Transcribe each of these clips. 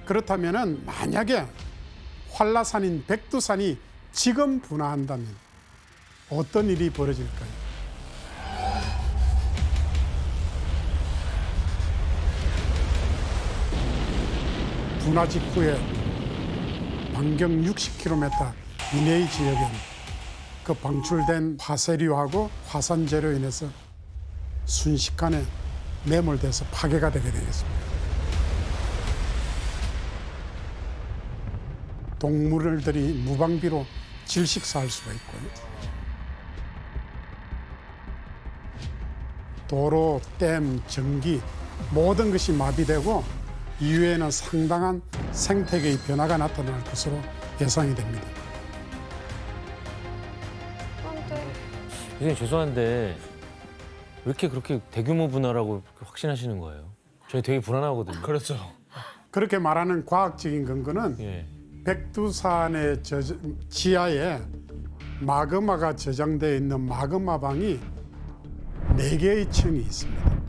그렇다면은 만약에 활라산인 백두산이 지금 분화한다면 어떤 일이 벌어질까요? 분화 직후에 반경 60km 이내의 지역엔 그 방출된 화쇄류하고 화산재로 인해서 순식간에 매몰돼서 파괴가 되게 되겠습니다. 동물들이 무방비로 질식사할 수가 있고요. 도로, 댐, 전기 모든 것이 마비되고 이후에는 상당한 생태계의 변화가 나타날 것으로 예상이 됩니다. 선생님 죄송한데 왜 이렇게 그렇게 대규모 분화라고 확신하시는 거예요? 저희 되게 불안하거든요. 그렇죠. 그렇게 말하는 과학적인 근거는 예. 백두산의 지하에 마그마가 저장되어 있는 마그마방이 4개의 층이 있습니다.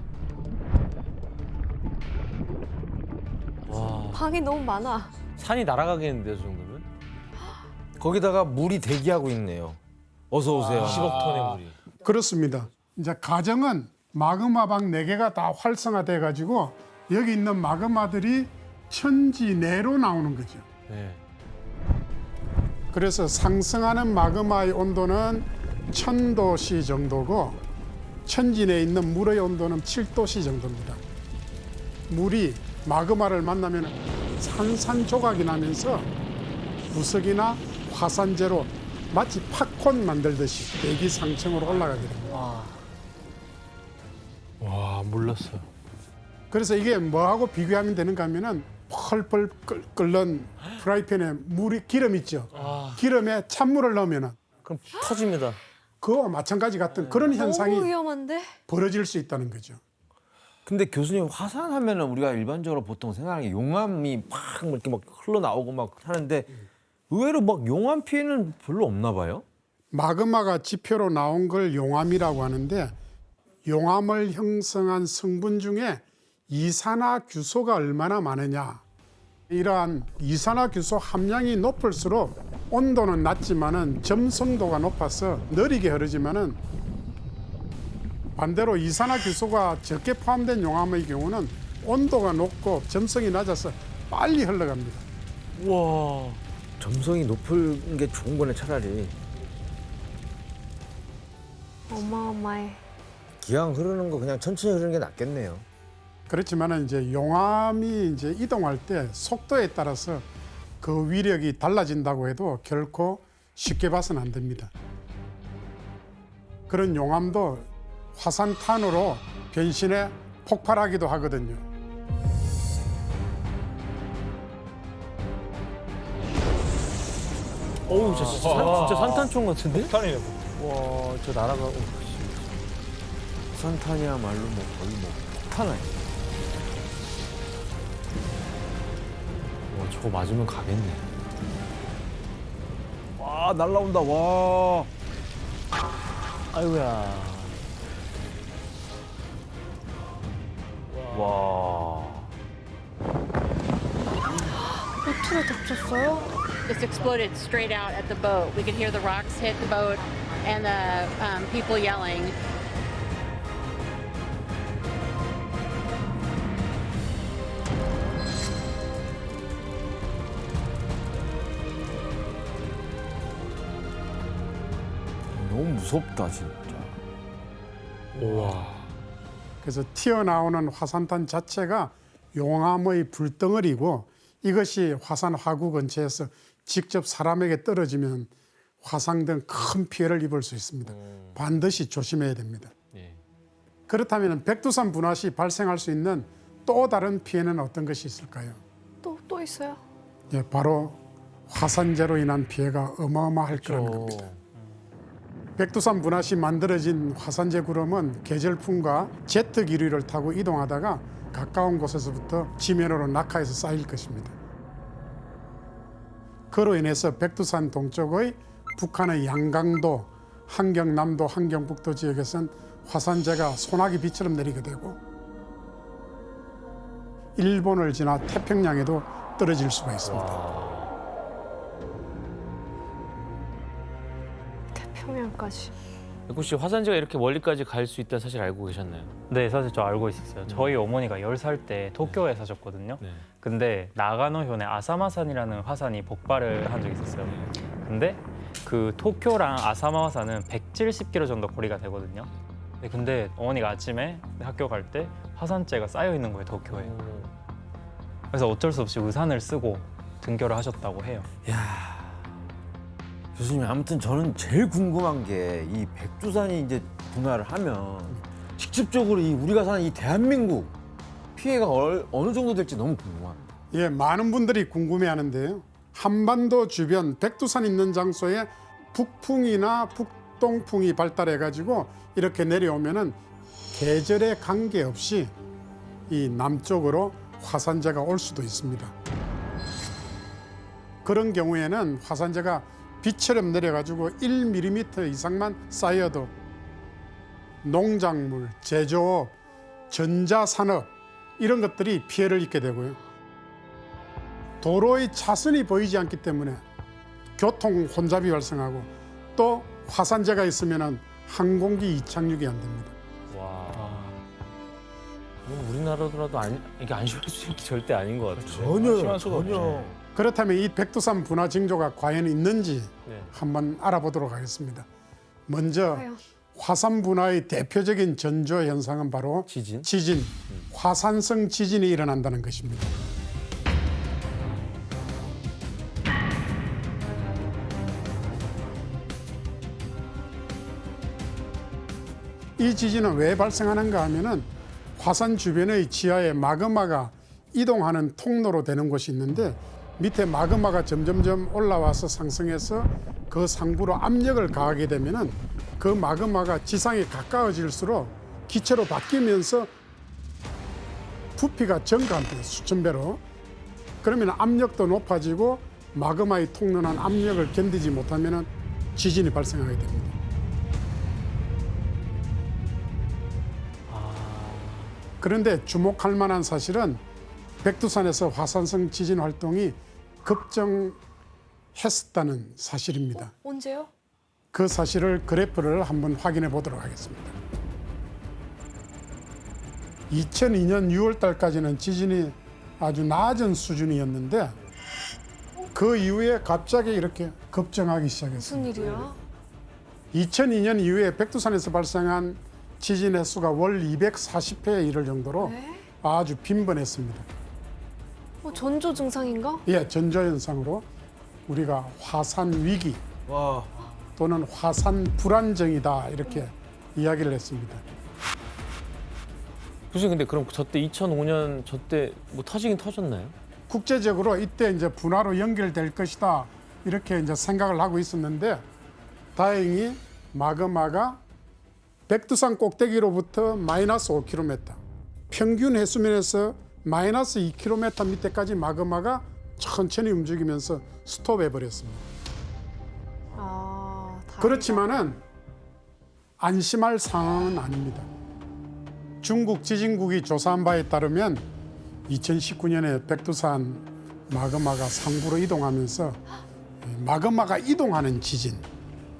와, 방이 너무 많아. 산이 날아가겠는데요, 저 정도면? 거기다가 물이 대기하고 있네요. 어서 오세요. 20억 톤의 물이. 그렇습니다. 이제 가정은 마그마방 4개가 다 활성화돼 가지고 여기 있는 마그마들이 천지 내로 나오는 거죠. 네. 그래서 상승하는 마그마의 온도는 1000도씨 정도고 천지 내에 있는 물의 온도는 7도씨 정도입니다. 물이 마그마를 만나면 산산조각이 나면서 부석이나 화산재로 마치 팝콘 만들듯이 대기상층으로 올라가게 됩니다. 와, 몰랐어요. 그래서 이게 뭐하고 비교하면 되는가 하면은 펄펄 끓는 프라이팬에 기름 있죠. 기름에 찬물을 넣으면은 그럼 터집니다. 그와 마찬가지 같은 그런 현상이 너무 위험한데? 벌어질 수 있다는 거죠. 근데 교수님 화산하면은 우리가 일반적으로 보통 생각하는 게 용암이 막 이렇게 막 흘러나오고 막 하는데 의외로 막 용암 피해는 별로 없나 봐요. 마그마가 지표로 나온 걸 용암이라고 하는데 용암을 형성한 성분 중에 이산화규소가 얼마나 많으냐. 이러한 이산화규소 함량이 높을수록 온도는 낮지만은 점성도가 높아서 느리게 흐르지만은 반대로 이산화규소가 적게 포함된 용암의 경우는 온도가 높고 점성이 낮아서 빨리 흘러갑니다. 우와. 점성이 높은 게 좋은 거네 차라리. 어마어마해. 기왕 흐르는 거 그냥 천천히 흐르는 게 낫겠네요. 그렇지만은 이제 용암이 이제 이동할 때 속도에 따라서 그 위력이 달라진다고 해도 결코 쉽게 봐서는 안 됩니다. 그런 용암도 화산탄으로 변신해 폭발하기도 하거든요. 어우, 진짜 산탄총 같은데? 폭탄이네. 와, 저 날아가. 산탄이야말로 뭐 거의 뭐 폭탄 아니에요. 와, 저거 맞으면 가겠네. 와 날라온다 와. 아이고야. 와. 보트로 덮쳤어요? Just exploded straight out at the boat. We could hear the rocks hit the boat and the people yelling. 너무 무섭다 진짜. 우와. 그래서 튀어나오는 화산탄 자체가 용암의 불덩어리고 이것이 화산 화구 근처에서 직접 사람에게 떨어지면 화상 등 큰 피해를 입을 수 있습니다. 반드시 조심해야 됩니다. 예. 그렇다면 백두산 분화 시 발생할 수 있는 또 다른 피해는 어떤 것이 있을까요? 또 있어요? 예, 바로 화산재로 인한 피해가 어마어마할 거라는 겁니다. 백두산 분화 시 만들어진 화산재 구름은 계절풍과 제트 기류를 타고 이동하다가 가까운 곳에서부터 지면으로 낙하해서 쌓일 것입니다. 그로 인해서 백두산 동쪽의 북한의 양강도, 한경남도, 한경북도 지역에선 화산재가 소나기 비처럼 내리게 되고 일본을 지나 태평양에도 떨어질 수가 있습니다. 태평양까지. 백구 씨 화산재가 이렇게 멀리까지 갈 수 있다는 사실 알고 계셨나요? 네, 사실 저 알고 있었어요. 저희 어머니가 10살 때 도쿄에 사셨거든요. 네. 근데 나가노현의 아사마산이라는 화산이 폭발을 한 적이 있었어요. 근데 그 도쿄랑 아사마 화산은 170km 정도 거리가 되거든요. 네, 근데 어머니가 아침에 학교 갈 때 화산재가 쌓여 있는 거예요, 도쿄에. 그래서 어쩔 수 없이 우산을 쓰고 등교를 하셨다고 해요. 교수님 아무튼 저는 제일 궁금한 게 이 백두산이 이제 분화를 하면 직접적으로 이 우리가 사는 이 대한민국 피해가 어느 정도 될지 너무 궁금합니다. 예, 많은 분들이 궁금해하는데요. 한반도 주변 백두산 있는 장소에 북풍이나 북동풍이 발달해가지고 이렇게 내려오면은 계절에 관계없이 이 남쪽으로 화산재가 올 수도 있습니다. 그런 경우에는 화산재가 비처럼 내려가지고 1mm 이상만 쌓여도 농작물, 제조업, 전자산업 이런 것들이 피해를 입게 되고요. 도로의 차선이 보이지 않기 때문에 교통 혼잡이 발생하고 또 화산재가 있으면 항공기 이착륙이 안 됩니다. 와. 이건 우리나라더라도 이게 안심할 수 있는 게 절대 아닌 것 같아요. 안심할 수가 없죠. 그렇다면 이 백두산 분화 징조가 과연 있는지 네. 한번 알아보도록 하겠습니다. 먼저 과연? 화산 분화의 대표적인 전조 현상은 바로 지진? 화산성 지진이 일어난다는 것입니다. 이 지진은 왜 발생하는가 하면은 화산 주변의 지하에 마그마가 이동하는 통로로 되는 곳이 있는데 밑에 마그마가 점점점 올라와서 상승해서 그 상부로 압력을 가하게 되면은 그 마그마가 지상에 가까워질수록 기체로 바뀌면서 부피가 증가합니다. 수천 배로. 그러면 압력도 높아지고 마그마의 통로난 압력을 견디지 못하면은 지진이 발생하게 됩니다. 그런데 주목할 만한 사실은 백두산에서 화산성 지진 활동이 급증했었다는 사실입니다. 언제요? 그 사실을 그래프를 한번 확인해 보도록 하겠습니다. 2002년 6월 달까지는 지진이 아주 낮은 수준이었는데 그 이후에 갑자기 이렇게 급증하기 시작했습니다. 무슨 일이야? 2002년 이후에 백두산에서 발생한 지진 횟수가 월 240회에 이를 정도로 네? 아주 빈번했습니다. 전조 증상인가? 예, 전조 현상으로 우리가 화산 위기 와, 또는 화산 불안정이다 이렇게 이야기를 했습니다. 교수님 근데 그럼 저때 2005년 저때 뭐 터지긴 터졌나요? 국제적으로 이때 이제 분화로 연결될 것이다 이렇게 이제 생각을 하고 있었는데 다행히 마그마가 백두산 꼭대기로부터 마이너스 5km, 평균 해수면에서 마이너스 2km 밑에까지 마그마가 천천히 움직이면서 스톱해 버렸습니다. 다행이다. 그렇지만은 안심할 상황은 아닙니다. 중국 지진국이 조사한 바에 따르면 2019년에 백두산 마그마가 상부로 이동하면서 마그마가 이동하는 지진,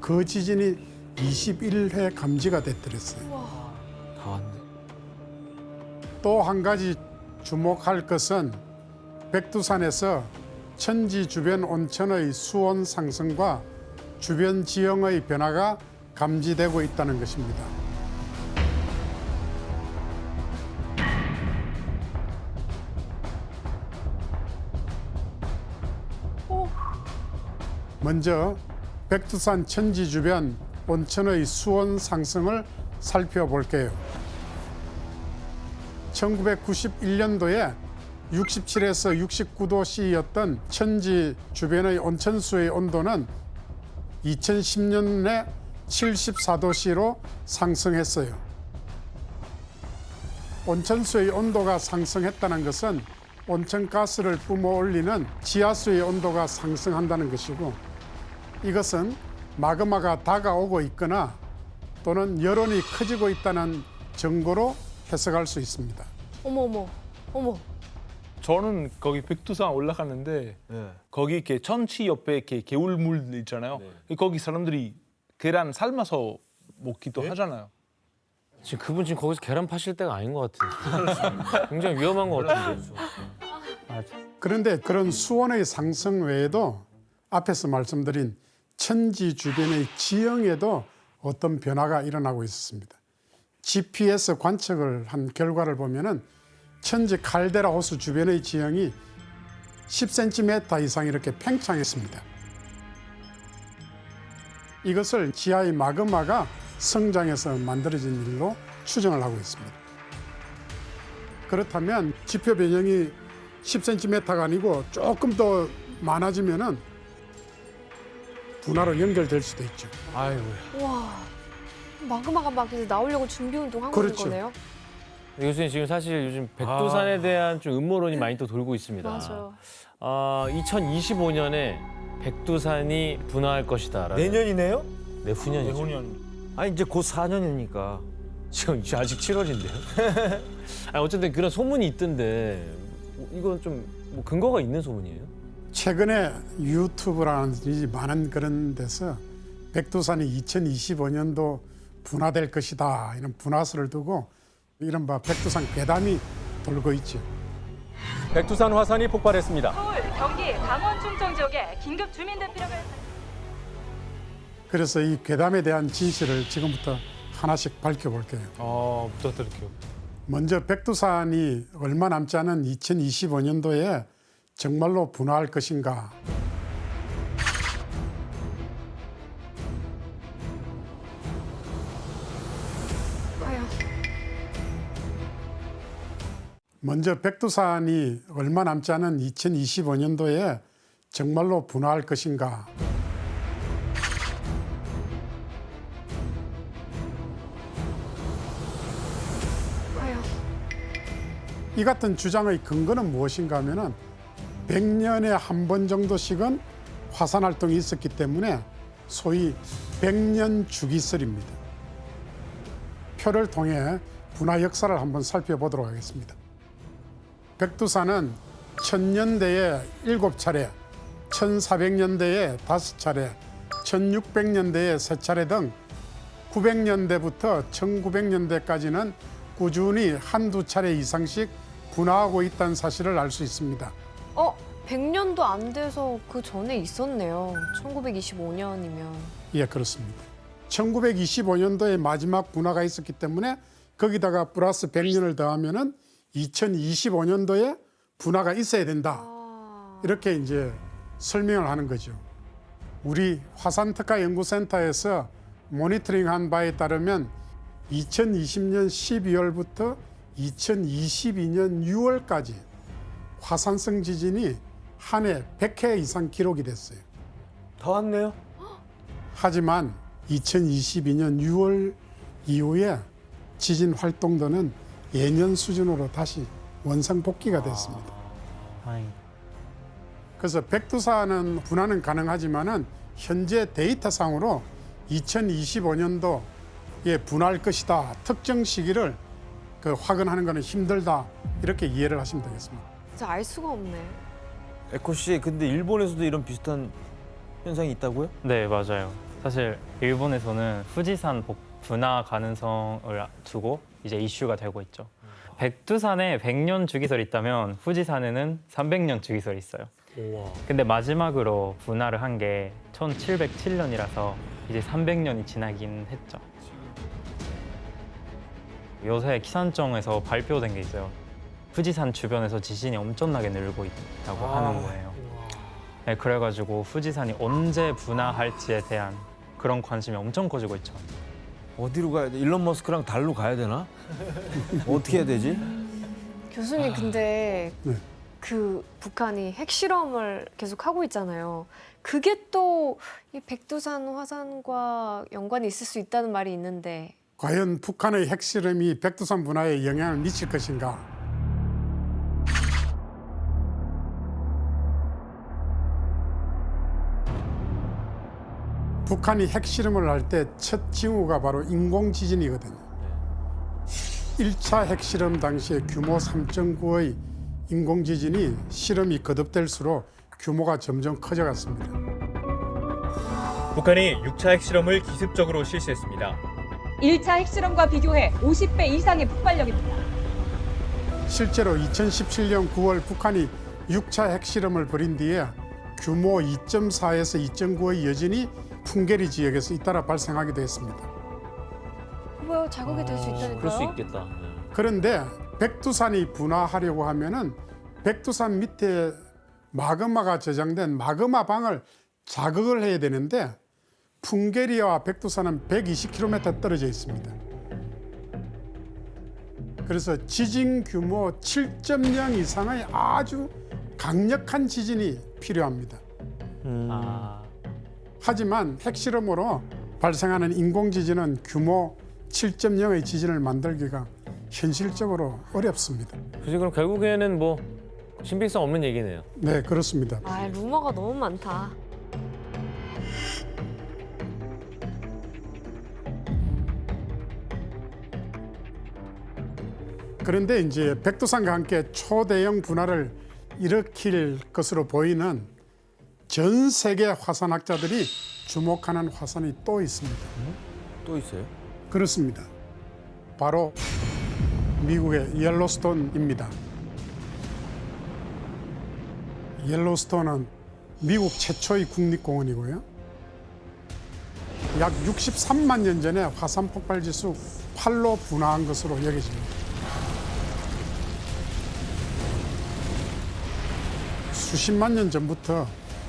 그 지진이 21회 감지가 됐더랬어요. 다 왔네. 또 한 가지 주목할 것은 백두산에서 천지 주변 온천의 수온 상승과 주변 지형의 변화가 감지되고 있다는 것입니다. 먼저 백두산 천지 주변 온천의 수온 상승을 살펴볼게요. 1991년도에 67에서 69도씨였던 천지 주변의 온천수의 온도는 2010년에 74도씨로 상승했어요. 온천수의 온도가 상승했다는 것은 온천가스를 뿜어 올리는 지하수의 온도가 상승한다는 것이고, 이것은 마그마가 다가오고 있거나 또는 여론이 커지고 있다는 증거로 해석할 수 있습니다. 어머. 저는 거기 백두산 올라갔는데 네. 거기 이렇게 천치 옆에 이렇게 개울물 있잖아요. 거기 사람들이 계란 삶아서 먹기도 하잖아요. 지금 그분 지금 거기서 계란 파실 때가 아닌 것 같아요. 굉장히 위험한 것 같은데. 그런데 그런 수온의 상승 외에도 앞에서 말씀드린 천지 주변의 지형에도 어떤 변화가 일어나고 있었습니다. GPS 관측을 한 결과를 보면은 천지 칼데라 호수 주변의 지형이 10cm 이상 이렇게 팽창했습니다. 이것을 지하의 마그마가 성장해서 만들어진 일로 추정을 하고 있습니다. 그렇다면 지표 변형이 10cm가 아니고 조금 더 많아지면은 분화로 연결될 수도 있죠. 아이고야. 와, 마그마가 막 이제 나오려고 준비 운동하고 그렇죠. 있는 거네요. 교수님 지금 사실 요즘 백두산에 대한 좀 음모론이 많이 또 돌고 있습니다. 맞아요. 2025년에 백두산이 분화할 것이다. 내년이네요? 네, 후년이죠. 내후년 아니 이제 곧 4년이니까. 지금 아직 7월인데요. 아니, 어쨌든 그런 소문이 있던데 이건 좀 뭐 근거가 있는 소문이에요? 최근에 유튜브라든지 많은 그런 데서 백두산이 2025년도 분화될 것이다 이런 분화설을 두고 이른바 백두산 괴담이 돌고 있죠. 백두산 화산이 폭발했습니다. 서울, 경기, 강원 충청 지역에 긴급 주민 대피령을 그래서 이 괴담에 대한 진실을 지금부터 하나씩 밝혀볼게요. 부탁드릴게요. 먼저 백두산이 얼마 남지 않은 2025년도에 정말로 분화할 것인가? 과연 먼저 백두산이 얼마 남지 않은 2025년도에 정말로 분화할 것인가? 과연 이 같은 주장의 근거는 무엇인가 하면은 100년에 한 번 정도씩은 화산 활동이 있었기 때문에 소위 100년 주기설입니다. 표를 통해 분화 역사를 한번 살펴보도록 하겠습니다. 백두산은 1000년대에 7차례, 1400년대에 5차례, 1600년대에 3차례 등 900년대부터 1900년대까지는 꾸준히 한두 차례 이상씩 분화하고 있다는 사실을 알 수 있습니다. 100년도 안 돼서 그 전에 있었네요. 1925년이면. 예, 그렇습니다. 1925년도에 마지막 분화가 있었기 때문에 거기다가 플러스 100년을 더하면은 2025년도에 분화가 있어야 된다. 이렇게 이제 설명을 하는 거죠. 우리 화산특화연구센터에서 모니터링한 바에 따르면 2020년 12월부터 2022년 6월까지 화산성 지진이 한 해 100회 이상 기록이 됐어요. 더 왔네요? 하지만 2022년 6월 이후에 지진 활동도는 예년 수준으로 다시 원상복귀가 됐습니다. 다행이다. 그래서 백두산은 분화는 가능하지만은 현재 데이터상으로 2025년도에 분화할 것이다. 특정 시기를 확언하는 것은 힘들다. 이렇게 이해를 하시면 되겠습니다. 진짜 알 수가 없네. 에코 씨, 근데 일본에서도 이런 비슷한 현상이 있다고요? 네, 맞아요. 사실 일본에서는 후지산 분화 가능성을 두고 이제 이슈가 되고 있죠. 백두산에 100년 주기설이 있다면 후지산에는 300년 주기설이 있어요. 근데 마지막으로 분화를 한 게 1707년이라서 이제 300년이 지나긴 했죠. 요새 기상청에서 발표된 게 있어요. 후지산 주변에서 지진이 엄청나게 늘고 있다고 하는 거예요. 네, 그래가지고 후지산이 언제 분화할지에 대한 그런 관심이 엄청 커지고 있죠. 어디로 가야 돼? 일론 머스크랑 달로 가야 되나? 어떻게 해야 되지? 교수님 근데 네. 그 북한이 핵실험을 계속 하고 있잖아요. 그게 또 이 백두산 화산과 연관이 있을 수 있다는 말이 있는데 과연 북한의 핵실험이 백두산 분화에 영향을 미칠 것인가? 북한이 핵실험을 할 때 첫 징후가 바로 인공지진이거든요. 1차 핵실험 당시에 규모 3.9의 인공지진이 실험이 거듭될수록 규모가 점점 커져갔습니다. 북한이 6차 핵실험을 기습적으로 실시했습니다. 1차 핵실험과 비교해 50배 이상의 폭발력입니다. 실제로 2017년 9월 북한이 6차 핵실험을 벌인 뒤에 규모 2.4에서 2.9의 여진이 풍계리 지역에서 잇따라 발생하기도 했습니다. 뭐요? 자극이 될 수 있다니까요? 그럴 수 있겠다. 그런데 백두산이 분화하려고 하면은 백두산 밑에 마그마가 저장된 마그마방을 자극을 해야 되는데 풍계리와 백두산은 120km 떨어져 있습니다. 그래서 지진 규모 7.0 이상의 아주 강력한 지진이 필요합니다. 하지만 핵실험으로 발생하는 인공지진은 규모 7.0의 지진을 만들기가 현실적으로 어렵습니다. 그래서 그럼 결국에는 뭐 신빙성 없는 얘기네요. 네, 그렇습니다. 아, 루머가 너무 많다. 그런데 이제 백두산과 함께 초대형 분화를 일으킬 것으로 보이는 전 세계 화산학자들이 주목하는 화산이 또 있습니다. 또 있어요? 그렇습니다. 바로 미국의 옐로스톤입니다. 옐로스톤은 미국 최초의 국립공원이고요. 약 63만 년 전에 화산 폭발 지수 8로 분화한 것으로 여겨집니다. 수십만 년 전부터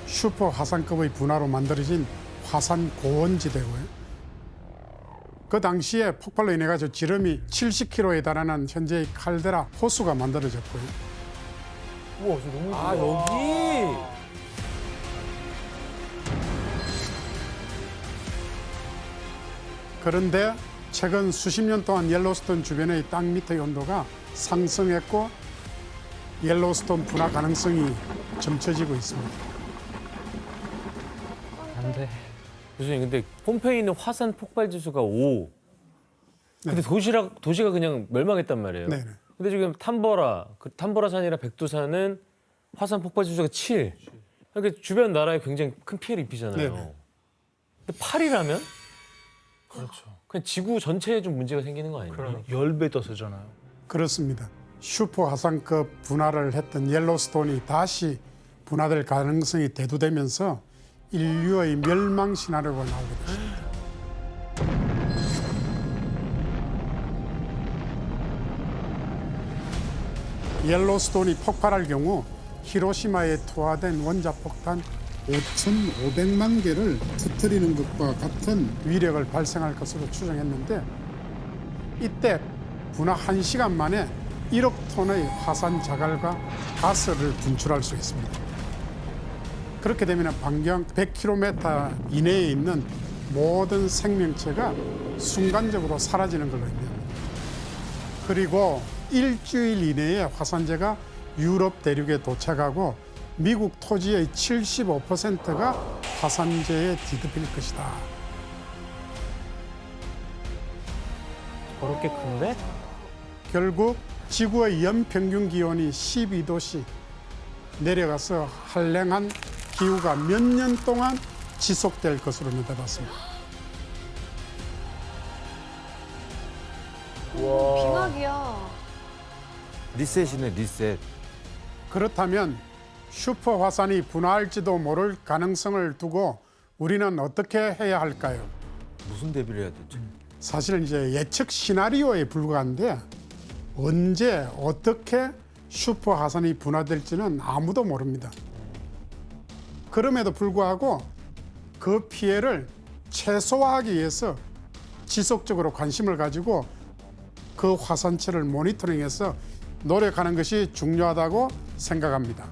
슈퍼 화산급의 분화로 만들어진 화산 고원지대고요. 그 당시에 폭발로 인해 가지고 지름이 70km에 달하는 현재의 칼데라 호수가 만들어졌고요. 우와, 저 너무 아, 여기! 그런데 최근 수십 년 동안 옐로스톤 주변의 땅 밑의 온도가 상승했고 옐로스톤 분화 가능성이 점쳐지고 있습니다. 안 돼. 교수님, 근데 폼페이에 있는 화산 폭발 지수가 5. 근데 도시가 그냥 멸망했단 말이에요. 네. 근데 지금 탐보라산이랑 백두산은 화산 폭발 지수가 7. 그러니까 주변 나라에 굉장히 큰 피해를 입히잖아요. 네네. 근데 8이라면? 그렇죠. 그냥 지구 전체에 좀 문제가 생기는 거 아니에요? 10배 더 세잖아요. 그렇습니다. 슈퍼 화산급 분화를 했던 옐로스톤이 다시 분화될 가능성이 대두되면서 인류의 멸망 시나리오가 나오게 됐습니다. 옐로스톤이 폭발할 경우 히로시마에 투하된 원자폭탄 5,500만 개를 터뜨리는 것과 같은 위력을 발생할 것으로 추정했는데 이때 분화 1시간 만에 1억 톤의 화산 자갈과 가스를 분출할 수 있습니다. 그렇게 되면 반경 100km 이내에 있는 모든 생명체가 순간적으로 사라지는 걸로 의미합니다. 그리고 일주일 이내에 화산재가 유럽 대륙에 도착하고 미국 토지의 75%가 화산재에 뒤덮일 것이다. 그렇게 큰데? 결국 지구의 연평균 기온이 12도씩 내려가서 한랭한 기후가 몇 년 동안 지속될 것으로 내다봤습니다. 빙하기야. 리셋이네, 리셋. 그렇다면 슈퍼 화산이 분화할지도 모를 가능성을 두고 우리는 어떻게 해야 할까요? 무슨 대비를 해야 되지? 사실 이제 예측 시나리오에 불과한데 언제 어떻게 슈퍼 화산이 분화될지는 아무도 모릅니다. 그럼에도 불구하고 그 피해를 최소화하기 위해서 지속적으로 관심을 가지고 그 화산체를 모니터링해서 노력하는 것이 중요하다고 생각합니다.